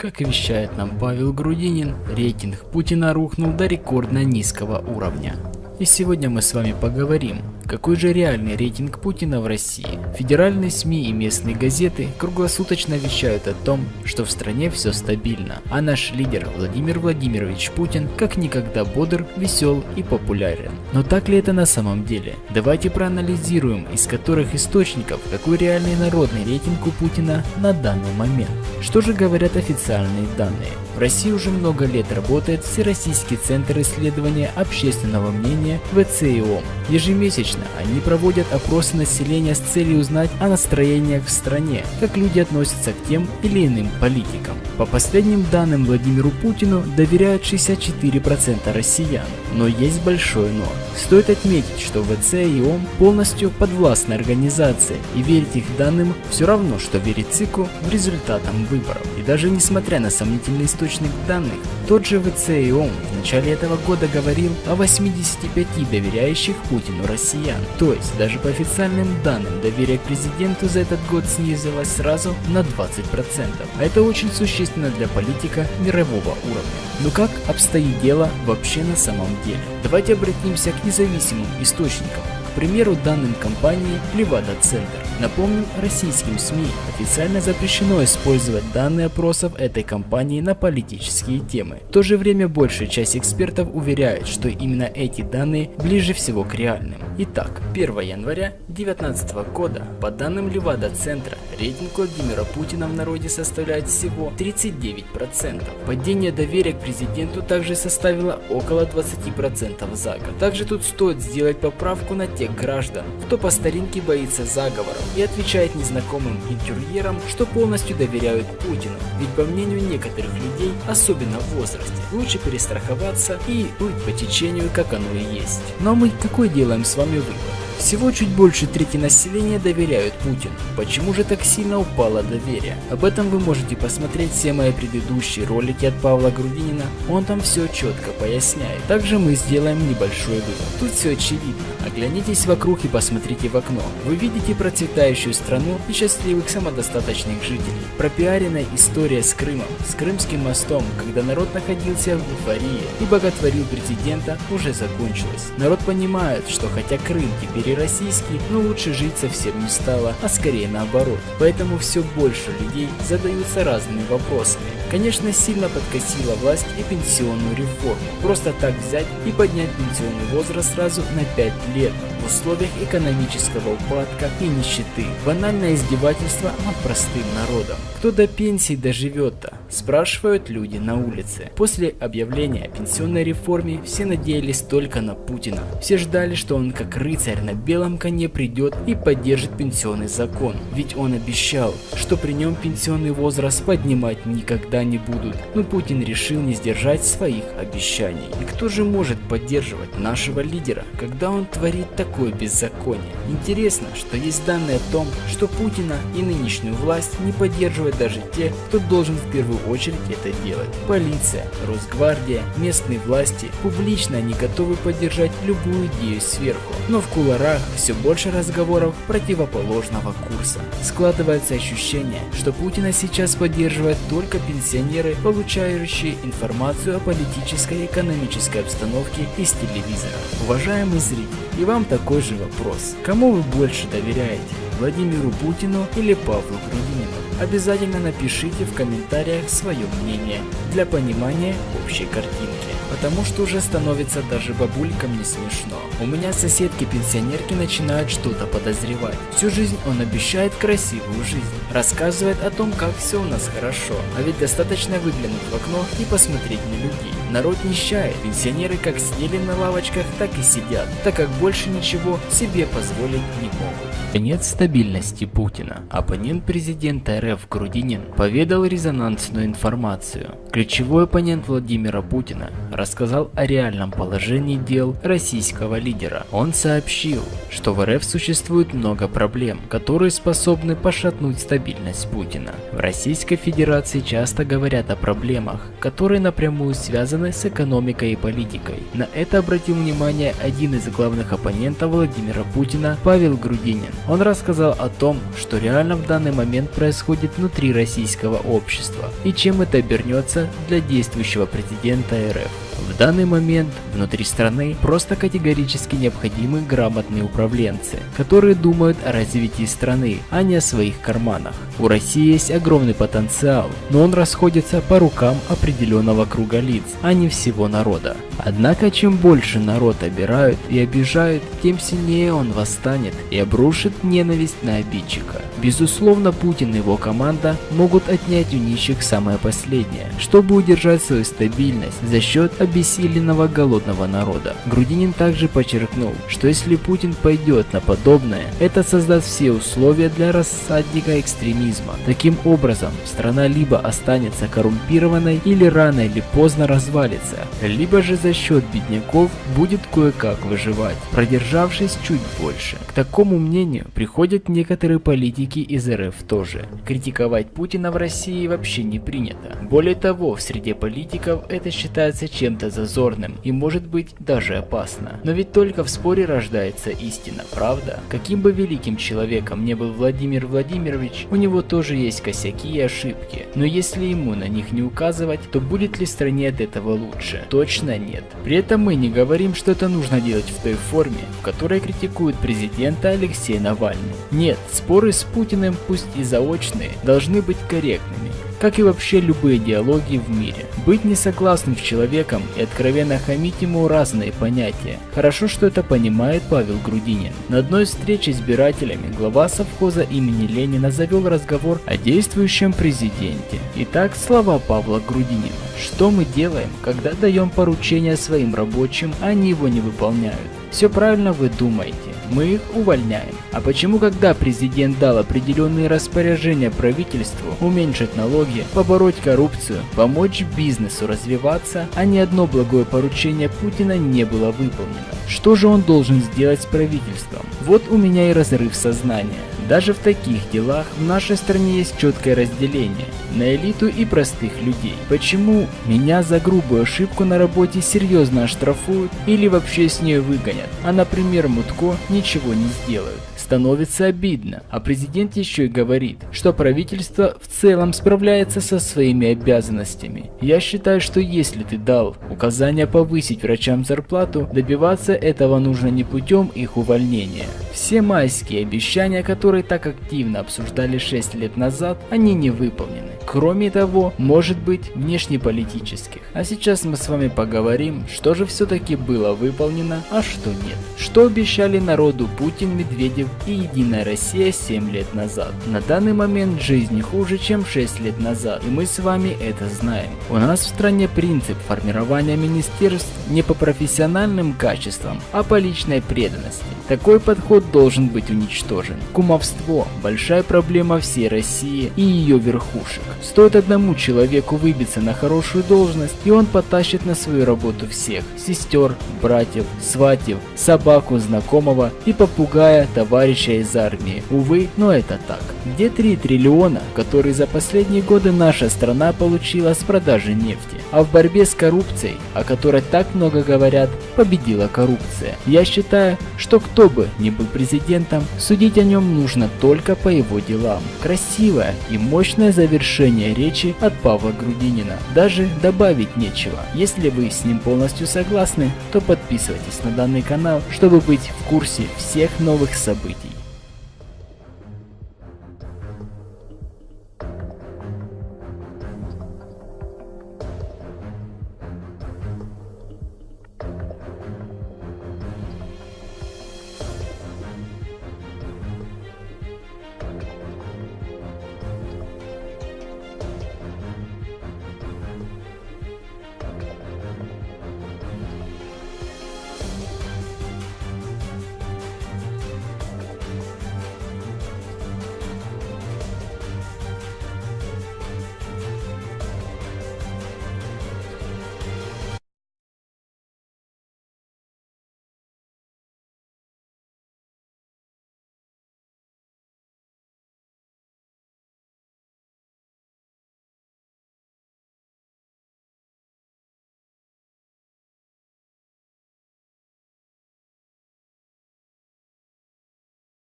Как вещает нам Павел Грудинин, рейтинг Путина рухнул до рекордно низкого уровня. И сегодня мы с вами поговорим, какой же реальный рейтинг Путина в России. Федеральные СМИ и местные газеты круглосуточно вещают о том, что в стране все стабильно, а наш лидер Владимир Владимирович Путин как никогда бодр, весел и популярен. Но так ли это на самом деле? Давайте проанализируем, из которых источников какой реальный народный рейтинг у Путина на данный момент. Что же говорят официальные данные? В России уже много лет работает Всероссийский центр исследования общественного мнения ВЦИОМ. Ежемесячно они проводят опросы населения с целью узнать о настроениях в стране, как люди относятся к тем или иным политикам. По последним данным, Владимиру Путину доверяют 64% россиян. Но есть большое но. Стоит отметить, что ВЦИОМ полностью подвластна организации, и верить их данным все равно, что верить ЦИКу в результатам выборов. И даже несмотря на сомнительный источник данных, тот же ВЦИОМ в начале этого года говорил о 85 доверяющих Путину россиян. То есть даже по официальным данным доверие к президенту за этот год снизилось сразу на 20%. А это очень существенно для политика мирового уровня. Но как обстоит дело вообще на самом деле? Давайте обратимся к независимым источникам. К примеру, данным компании Левада-Центр. Напомним российским СМИ, официально запрещено использовать данные опросов этой компании на политические темы. В то же время большая часть экспертов уверяет, что именно эти данные ближе всего к реальным. Итак, 1 января 2019 года, по данным Левада-Центра, рейтинг Владимира Путина в народе составляет всего 39%. Падение доверия к президенту также составило около 20% за год. Также тут стоит сделать поправку на тех граждан, кто по старинке боится заговоров и отвечает незнакомым интервьюерам, что полностью доверяют Путину. Ведь по мнению некоторых людей, особенно в возрасте, лучше перестраховаться и плыть по течению, как оно и есть. Но мы какой делаем с вами вывод? Всего чуть больше трети населения доверяют Путину. Почему же так сильно упало доверие? Об этом вы можете посмотреть все мои предыдущие ролики от Павла Грудинина, он там все четко поясняет. Также мы сделаем небольшой вывод. Тут все очевидно. Оглянитесь вокруг и посмотрите в окно. Вы видите процветающую страну и счастливых самодостаточных жителей. Пропиаренная история с Крымом, с Крымским мостом, когда народ находился в эйфории и боготворил президента, уже закончилась. Народ понимает, что хотя Крым теперь и российский, но лучше жить совсем не стало, а скорее наоборот. Поэтому все больше людей задаются разными вопросами. Конечно, сильно подкосила власть и пенсионную реформу. Просто так взять и поднять пенсионный возраст сразу на 5 лет в условиях экономического упадка и нищеты. Банальное издевательство над простым народом. Кто до пенсии доживет-то? Спрашивают люди на улице. После объявления о пенсионной реформе все надеялись только на Путина. Все ждали, что он как рыцарь на белом коне придет и поддержит пенсионный закон. Ведь он обещал, что при нем пенсионный возраст поднимать никогда не будут. Но Путин решил не сдержать своих обещаний. И кто же может поддерживать нашего лидера, когда он творит такое беззаконие? Интересно, что есть данные о том, что Путина и нынешнюю власть не поддерживают даже те, кто должен в первую очередь это делать. Полиция, Росгвардия, местные власти. Публично они готовы поддержать любую идею сверху. Но в кулуарах все больше разговоров противоположного курса. Складывается ощущение, что Путина сейчас поддерживают только пенсионеры, получающие информацию о политической и экономической обстановке из телевизора. Уважаемый зритель, и вам такой же вопрос. Кому вы больше доверяете? Владимиру Путину или Павлу Грудинину? Обязательно напишите в комментариях свое мнение для понимания общей картинки. Потому что уже становится даже бабулькам не смешно. У меня соседки-пенсионерки начинают что-то подозревать. Всю жизнь он обещает красивую жизнь, рассказывает о том, как все у нас хорошо. А ведь достаточно выглянуть в окно и посмотреть на людей. Народ нищает, пенсионеры как сидели на лавочках, так и сидят, так как больше ничего себе позволить не могут. Конец стабильности Путина. Оппонент президента РФ Грудинин поведал резонансную информацию. Ключевой оппонент Владимира Путина рассказал о реальном положении дел российского лидера. Он сообщил, что в РФ существует много проблем, которые способны пошатнуть стабильность Путина. В Российской Федерации часто говорят о проблемах, которые напрямую связаны связаны с экономикой и политикой. На это обратил внимание один из главных оппонентов Владимира Путина, Павел Грудинин. Он рассказал о том, что реально в данный момент происходит внутри российского общества и чем это обернется для действующего президента РФ. В данный момент внутри страны просто категорически необходимы грамотные управленцы, которые думают о развитии страны, а не о своих карманах. У России есть огромный потенциал, но он расходится по рукам определенного круга лиц, а не всего народа. Однако чем больше народ обирают и обижают, тем сильнее он восстанет и обрушит ненависть на обидчика. Безусловно, Путин и его команда могут отнять у нищих самое последнее, чтобы удержать свою стабильность за счет обессиленного голодного народа. Грудинин также подчеркнул, что если Путин пойдет на подобное, это создаст все условия для рассадника экстремизма. Таким образом, страна либо останется коррумпированной, или рано или поздно развалится, либо же за счет бедняков будет кое-как выживать, продержавшись чуть больше. К такому мнению приходят некоторые политики из РФ тоже. Критиковать Путина в России вообще не принято. Более того, в среде политиков это считается чем-то зазорным и может быть даже опасно. Но ведь только в споре рождается истина, правда? Каким бы великим человеком не был Владимир Владимирович, у него тоже есть косяки и ошибки. Но если ему на них не указывать, то будет ли стране от этого лучше? Точно нет. При этом мы не говорим, что это нужно делать в той форме, в которой критикуют президента Алексея Навального. Нет, споры с Путиным, пусть и заочные, должны быть корректными, как и вообще любые диалоги в мире. Быть несогласным с человеком и откровенно хамить ему разные понятия. Хорошо, что это понимает Павел Грудинин. На одной встрече с избирателями глава совхоза имени Ленина завел разговор о действующем президенте. Итак, слова Павла Грудинина. Что мы делаем, когда даем поручения своим рабочим, а они его не выполняют? Все правильно вы думаете. Мы их увольняем. А почему, когда президент дал определенные распоряжения правительству уменьшить налоги, побороть коррупцию, помочь бизнесу развиваться, а ни одно благое поручение Путина не было выполнено? Что же он должен сделать с правительством? Вот у меня и разрыв сознания. Даже в таких делах в нашей стране есть четкое разделение на элиту и простых людей. Почему меня за грубую ошибку на работе серьезно оштрафуют или вообще с нее выгонят, а, например, Мутко ничего не сделают? Становится обидно. А президент еще и говорит, что правительство в целом справляется со своими обязанностями. Я считаю, что если ты дал указание повысить врачам зарплату, добиваться этого нужно не путем их увольнения. Все майские обещания, которые так активно обсуждали 6 лет назад, они не выполнены. Кроме того, может быть, внешнеполитических. А сейчас мы с вами поговорим, что же все-таки было выполнено, а что нет. Что обещали народу Путин, Медведев и Единая Россия 7 лет назад. На данный момент жизнь хуже, чем 6 лет назад, и мы с вами это знаем. У нас в стране принцип формирования министерств не по профессиональным качествам, а по личной преданности. Такой подход должен быть уничтожен. Кумовство – большая проблема всей России и ее верхушек. Стоит одному человеку выбиться на хорошую должность, и он потащит на свою работу всех – сестер, братьев, сватьев, собаку знакомого и попугая товарища из армии. Увы, но это так. Где 3 триллиона, которые за последние годы наша страна получила с продажи нефти? А в борьбе с коррупцией, о которой так много говорят, победила коррупция. Я считаю, что кто бы ни был президентом, судить о нем нужно только по его делам. Красивое и мощное завершение речи от Павла Грудинина. Даже добавить нечего. Если вы с ним полностью согласны, то подписывайтесь на данный канал, чтобы быть в курсе всех новых событий.